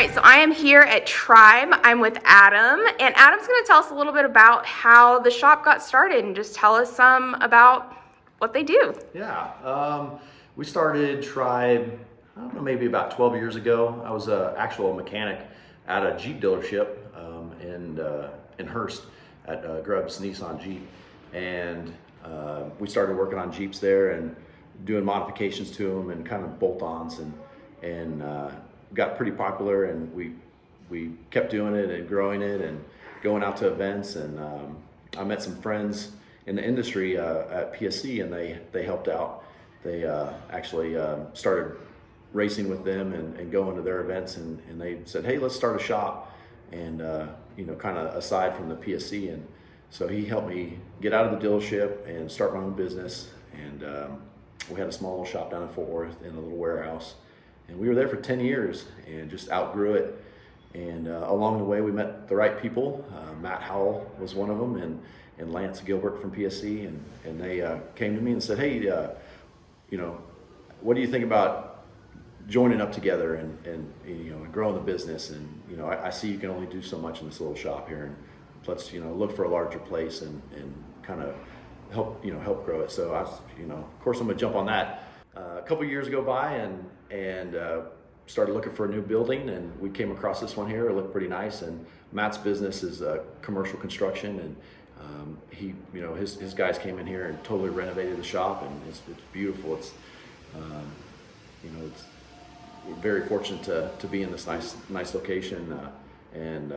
right, so I am here at Tribe. I'm with Adam, and Adam's going to tell us a little bit about how the shop got started and just tell us some about what they do. Yeah, we started Tribe, I don't know, maybe about 12 years ago. I was an actual mechanic at a Jeep dealership in Hearst at Grubbs Nissan Jeep, and we started working on Jeeps there and doing modifications to them and kind of bolt-ons, and got pretty popular, and we kept doing it and growing it and going out to events, and I met some friends in the industry at PSC, and they helped out. They actually started racing with them and going to their events, and they said, hey, let's start a shop, and kind of aside from the PSC. And so he helped me get out of the dealership and start my own business, and we had a small little shop down in Fort Worth in a little warehouse, and we were there for 10 years and just outgrew it. And along the way we met the right people. Matt Howell was one of them, and Lance Gilbert from PSC, and they came to me and said, hey, what do you think about joining up together and growing the business? And I see you can only do so much in this little shop here, and let's look for a larger place and kind of help grow it. So of course I'm gonna jump on that. A couple years go by, and started looking for a new building, and we came across this one here. It looked pretty nice, and Matt's business is commercial construction, and his guys came in here and totally renovated the shop, and it's beautiful. It's we're very fortunate to be in this nice location, and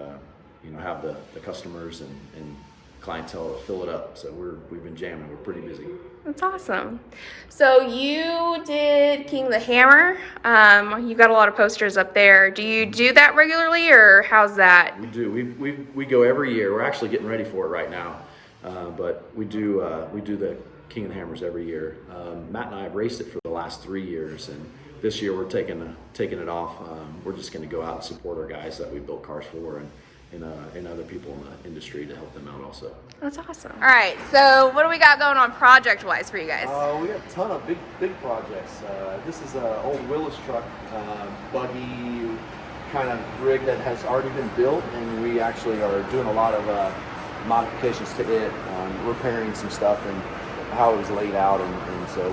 have the customers and clientele to fill it up. So we've been jamming. We're pretty busy. That's awesome. So you did King the Hammer. You got a lot of posters up there. Do you do that regularly, or how's that? We do. We go every year. We're actually getting ready for it right now, but we do the King of the Hammers every year. Matt and I have raced it for the last 3 years, and this year we're taking it off. We're just going to go out and support our guys that we built cars for, and other people in the industry to help them out also. That's awesome. All right, so what do we got going on project-wise for you guys? We got a ton of big projects. This is an old Willis truck, buggy kind of rig that has already been built, and we actually are doing a lot of modifications to it, repairing some stuff and how it was laid out, and so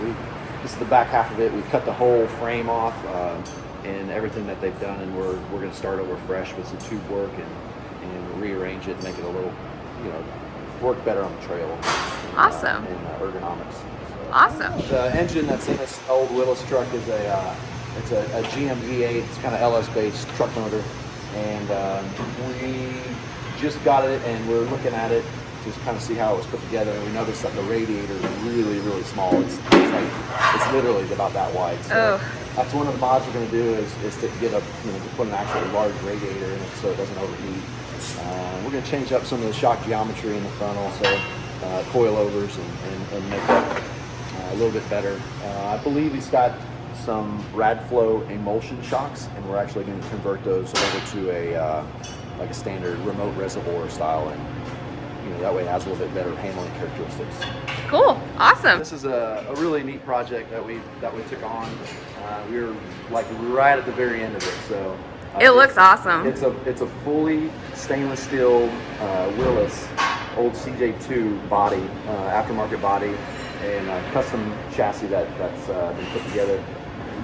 this is the back half of it. We cut the whole frame off and everything that they've done, and we're going to start over fresh with some tube work and rearrange it, make it a little, work better on the trail. Awesome. And ergonomics. So, awesome. The engine that's in this old Willis truck is a GM V8. It's kind of LS based truck motor, and we just got it, and we're looking at it to kind of see how it was put together, and we noticed that the radiator is really small. It's literally about that wide. So that's one of the mods we're going to do is to get to put an actual large radiator in it so it doesn't overheat. We're going to change up some of the shock geometry in the front also, coilovers, and make it a little bit better. I believe he's got some Radflow emulsion shocks, and we're actually going to convert those over to a standard remote reservoir style, and that way it has a little bit better handling characteristics. Cool, awesome. This is a really neat project that we took on. We were like right at the very end of it, so it looks awesome. It's a fully stainless steel Willis old CJ2 body, aftermarket body, and a custom chassis that's been put together.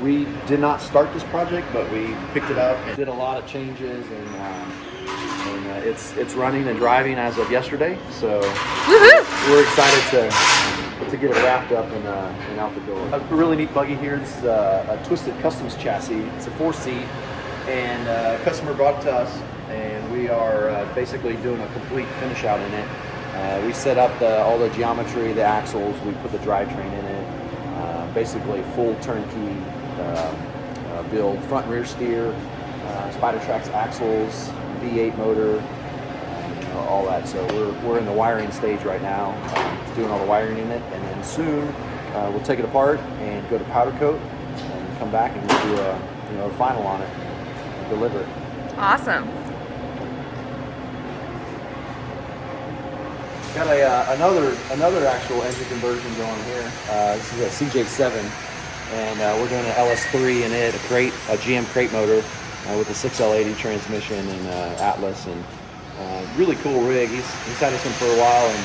We did not start this project, but we picked it up and did a lot of changes, and it's running and driving as of yesterday. So we're excited to get it wrapped up and out the door. A really neat buggy here. This is a Twisted Customs chassis. It's a 4-seat, and a customer brought it to us, and we are basically doing a complete finish out in it. We set up all the geometry, the axles. We put the drivetrain in it. Basically full turnkey build, front and rear steer, Spider Tracks axles, V8 motor, all that. So we're in the wiring stage right now, doing all the wiring in it, and then soon we'll take it apart and go to powder coat and come back and we'll do a final on it and deliver it. Awesome. Got another actual engine conversion going here. This is a CJ7, and we're doing an LS3 in it, a GM crate motor. with a 6L80 transmission and Atlas, and really cool rig. He's had this one for a while, and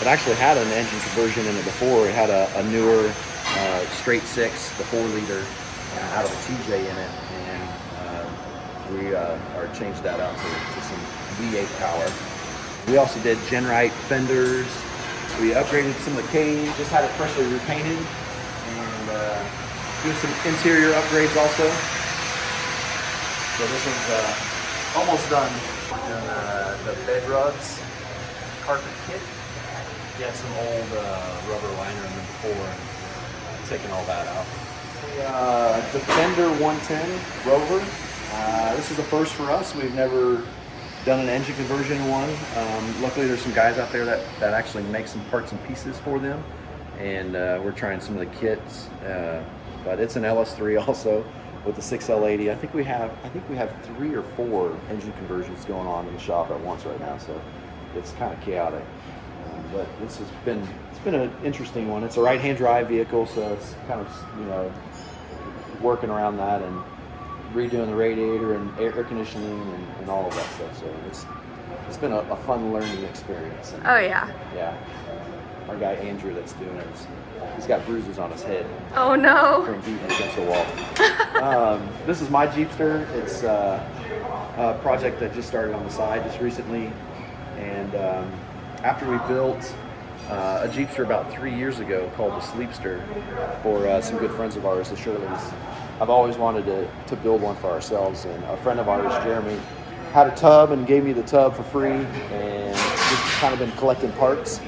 it actually had an engine conversion in it before. It had a newer straight 6, the 4-liter out of a TJ in it, and we are changed that out to some V8 power. We also did Genrite fenders. We upgraded some of the cage, just had it freshly repainted, and do some interior upgrades also. So this one's almost done. We're doing the bed rugs, carpet kit. We had some old rubber liner in them before, and taking all that out. The Defender 110 Rover. This is the first for us. We've never done an engine conversion in one. Luckily there's some guys out there that actually make some parts and pieces for them, and we're trying some of the kits, but it's an LS3 also with the 6L80. I think we have 3 or 4 engine conversions going on in the shop at once right now, so it's kind of chaotic, but it's been an interesting one. It's a right-hand drive vehicle, so it's kind of working around that and redoing the radiator and air conditioning and all of that stuff. So it's been a fun learning experience. And, Oh yeah. Yeah. Our guy Andrew that's doing it, he's got bruises on his head Oh no. from beating against the wall. This is my Jeepster. It's a project that just started on the side just recently, and after we built a Jeepster about 3 years ago called the Sleepster for some good friends of ours, the Shirleys. I've always wanted to build one for ourselves, and a friend of ours, Jeremy, had a tub and gave me the tub for free, and just kind of been collecting parts.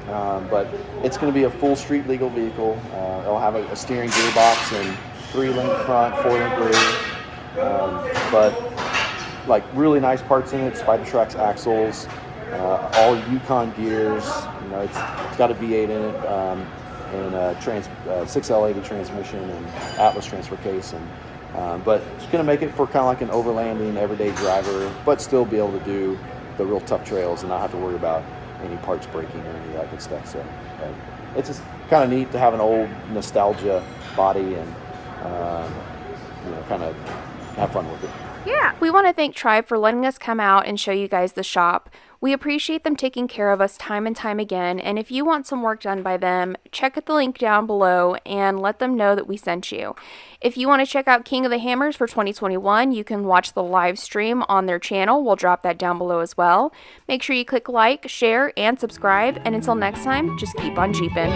But it's going to be a full street legal vehicle. It'll have a steering gearbox and 3-link front, 4-link rear, but like really nice parts in it. Spider Trax axles, all Yukon gears. It's got a V8 in it. And a 6L80 transmission and Atlas transfer case, and but it's going to make it for kind of like an overlanding everyday driver, but still be able to do the real tough trails and not have to worry about any parts breaking or any of that good stuff. So it's just kind of neat to have an old nostalgia body and kind of have fun with it. Yeah. We want to thank Tribe for letting us come out and show you guys the shop. We appreciate them taking care of us time and time again, and if you want some work done by them, check out the link down below and let them know that we sent you. If you want to check out King of the Hammers for 2021, you can watch the live stream on their channel. We'll drop that down below as well. Make sure you click like, share, and subscribe, and until next time, just keep on Jeepin'.